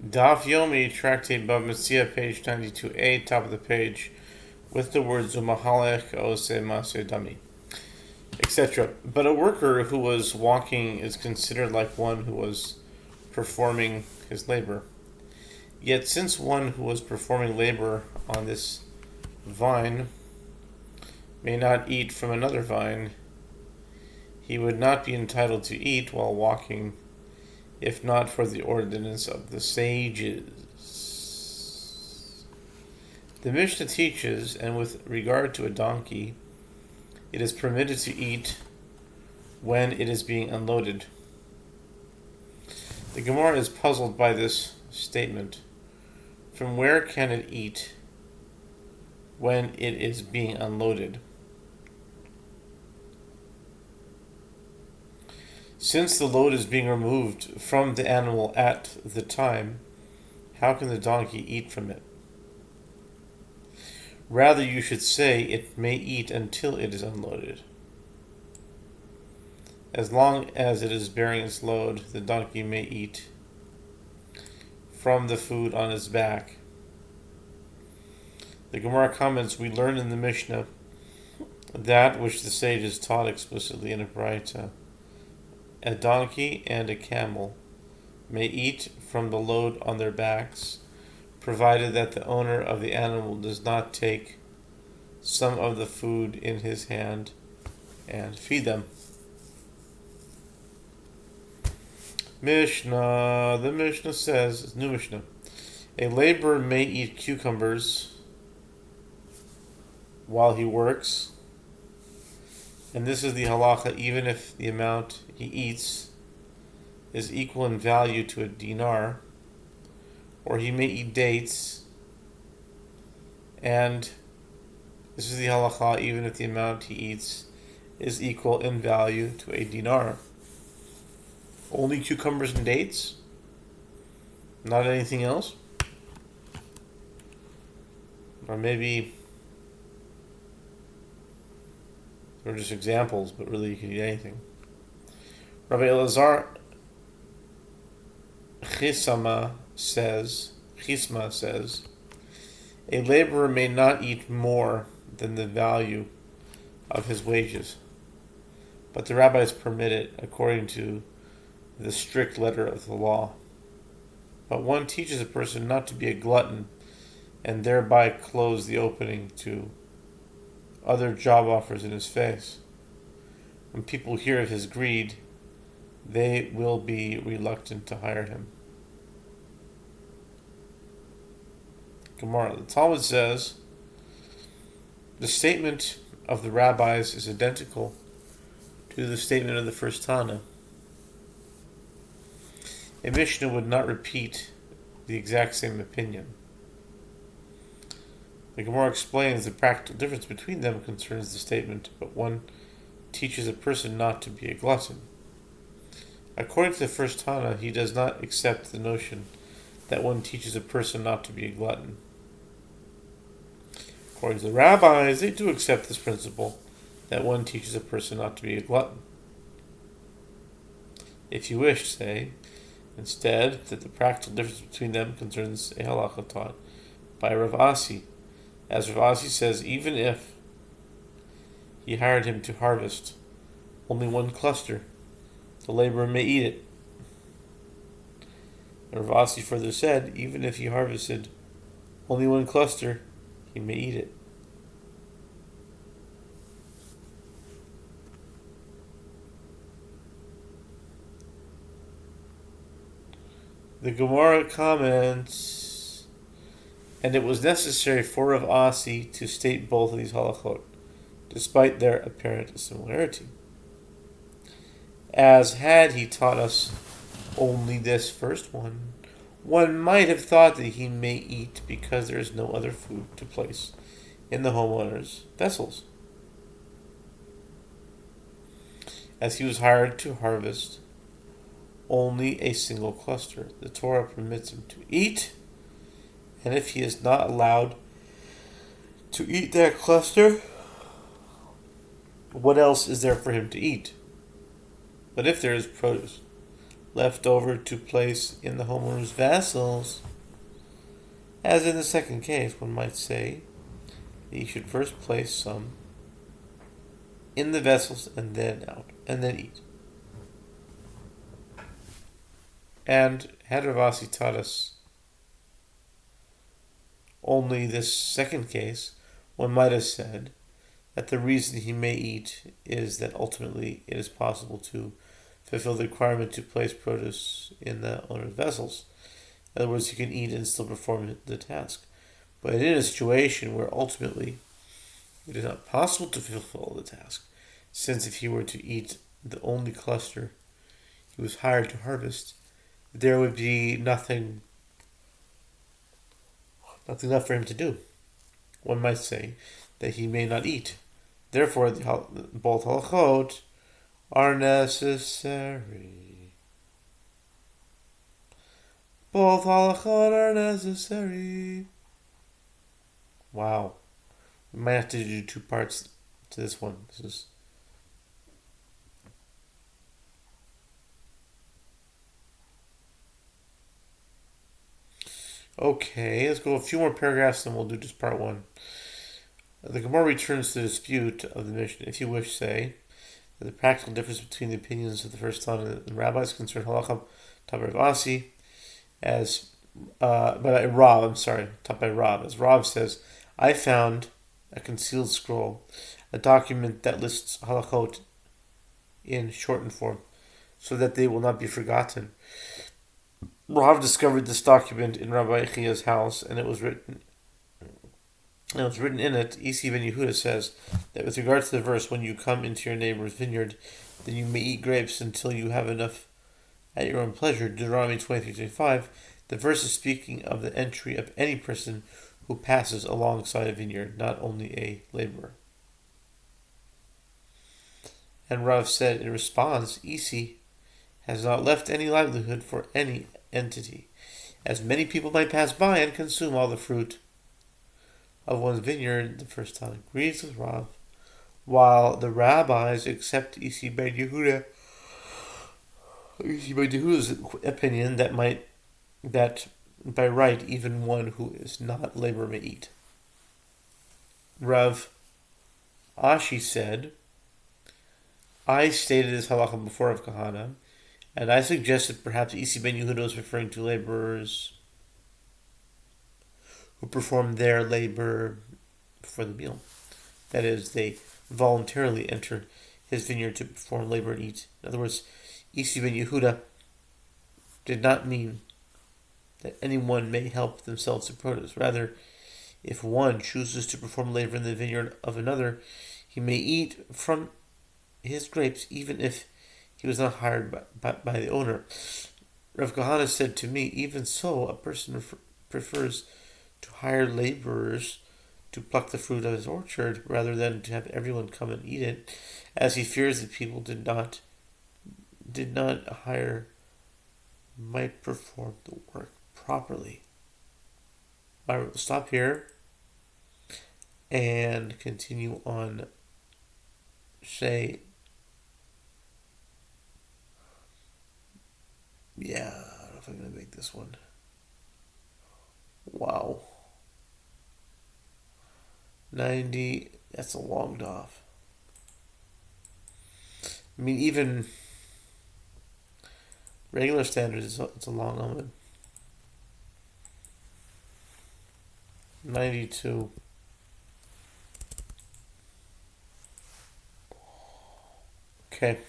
Daf Yomi, tractate Bava Metzia, page 92a, top of the page, with the words Umahalech Ose Mase Dami, etc. But a worker who was walking is considered like one who was performing his labor. Yet since one who was performing labor on this vine may not eat from another vine, he would not be entitled to eat while walking, if not for the ordinance of the sages. The Mishnah teaches, and with regard to a donkey, it is permitted to eat when it is being unloaded. The Gemara is puzzled by this statement. From where can it eat when it is being unloaded? Since the load is being removed from the animal at the time, how can the donkey eat from it? Rather, you should say it may eat until it is unloaded. As long as it is bearing its load, the donkey may eat from the food on its back. The Gemara comments, we learn in the Mishnah that which the sages taught explicitly in a Braita. A donkey and a camel may eat from the load on their backs, provided that the owner of the animal does not take some of the food in his hand and feed them. Mishnah. The Mishnah says, it's new Mishnah, a laborer may eat cucumbers while he works, and this is the halacha even if the amount he eats is equal in value to a dinar, or he may eat dates, and this is the halacha even if the amount he eats is equal in value to a dinar. Only cucumbers and dates? Not anything else? Or maybe they're just examples, but really you can eat anything. Rabbi Elazar Chisma says, a laborer may not eat more than the value of his wages, but the rabbis permit it according to the strict letter of the law. But one teaches a person not to be a glutton and thereby close the opening to other job offers in his face. When people hear of his greed, they will be reluctant to hire him. Gemara. The Talmud says, the statement of the rabbis is identical to the statement of the first Tana. A Mishnah would not repeat the exact same opinion. The Gemara explains the practical difference between them concerns the statement, but one teaches a person not to be a glutton. According to the first Tana, he does not accept the notion that one teaches a person not to be a glutton. According to the rabbis, they do accept this principle that one teaches a person not to be a glutton. If you wish, say, instead, that the practical difference between them concerns a halakha taught by Rav Asi. As Rav Asi says, even if he hired him to harvest only one cluster, the laborer may eat it. And Rav Asi further said, even if he harvested only one cluster, he may eat it. The Gemara comments, and it was necessary for Rav Asi to state both of these halachot, despite their apparent similarity. As had he taught us only this first one might have thought that he may eat because there is no other food to place in the homeowner's vessels. As he was hired to harvest only a single cluster, the Torah permits him to eat, and if he is not allowed to eat that cluster, what else is there for him to eat? But if there is produce left over to place in the homeowner's vessels. As in the second case, one might say that he should first place some in the vessels and then out, and then eat. And had Ravasi taught us only this second case, one might have said that the reason he may eat is that ultimately it is possible to fulfill the requirement to place produce in the owner's vessels. In other words, he can eat and still perform the task. But in a situation where ultimately it is not possible to fulfill the task, since if he were to eat the only cluster he was hired to harvest, there would be nothing left for him to do. One might say that he may not eat. Therefore, both halachot are necessary. Both halachot are necessary. Wow. We might have to do 2 parts to this one. This is okay. Let's go a few more paragraphs, and we'll do just part 1. The Gemara returns to the dispute of the Mishnah. If you wish, say that the practical difference between the opinions of the first Tana and the rabbis concern halacha taught by Asi, as taught by Rav. As Rav says, I found a concealed scroll, a document that lists halachot in shortened form, so that they will not be forgotten. Rav discovered this document in Rabbi Chia's house, and it was written in it. Isi ben Yehuda says that with regard to the verse, when you come into your neighbor's vineyard, then you may eat grapes until you have enough at your own pleasure. Deuteronomy 23:25. The verse is speaking of the entry of any person who passes alongside a vineyard, not only a laborer. And Rav said in response, Isi has not left any livelihood for any entity, as many people might pass by and consume all the fruit of one's vineyard. The first time agrees with Rav, while the rabbis accept Isi ben Yehuda's opinion that by right even one who is not labor may eat. Rav Ashi said, I stated this halacha before of Kahana, and I suggested perhaps Isi ben Yehuda was referring to laborers who perform their labor before the meal. That is, they voluntarily enter his vineyard to perform labor and eat. In other words, Isi ben Yehuda did not mean that anyone may help themselves to produce. Rather, if one chooses to perform labor in the vineyard of another, he may eat from his grapes even if he was not hired by the owner. Rav Kahana said to me, even so, a person prefers to hire laborers to pluck the fruit of his orchard rather than to have everyone come and eat it, as he fears that people did not hire might perform the work properly. I will stop here and continue on. I don't know if I'm going to make this one. Wow. 90, that's a long daf. I mean, even regular standards, it's a long Amud. 92. Okay.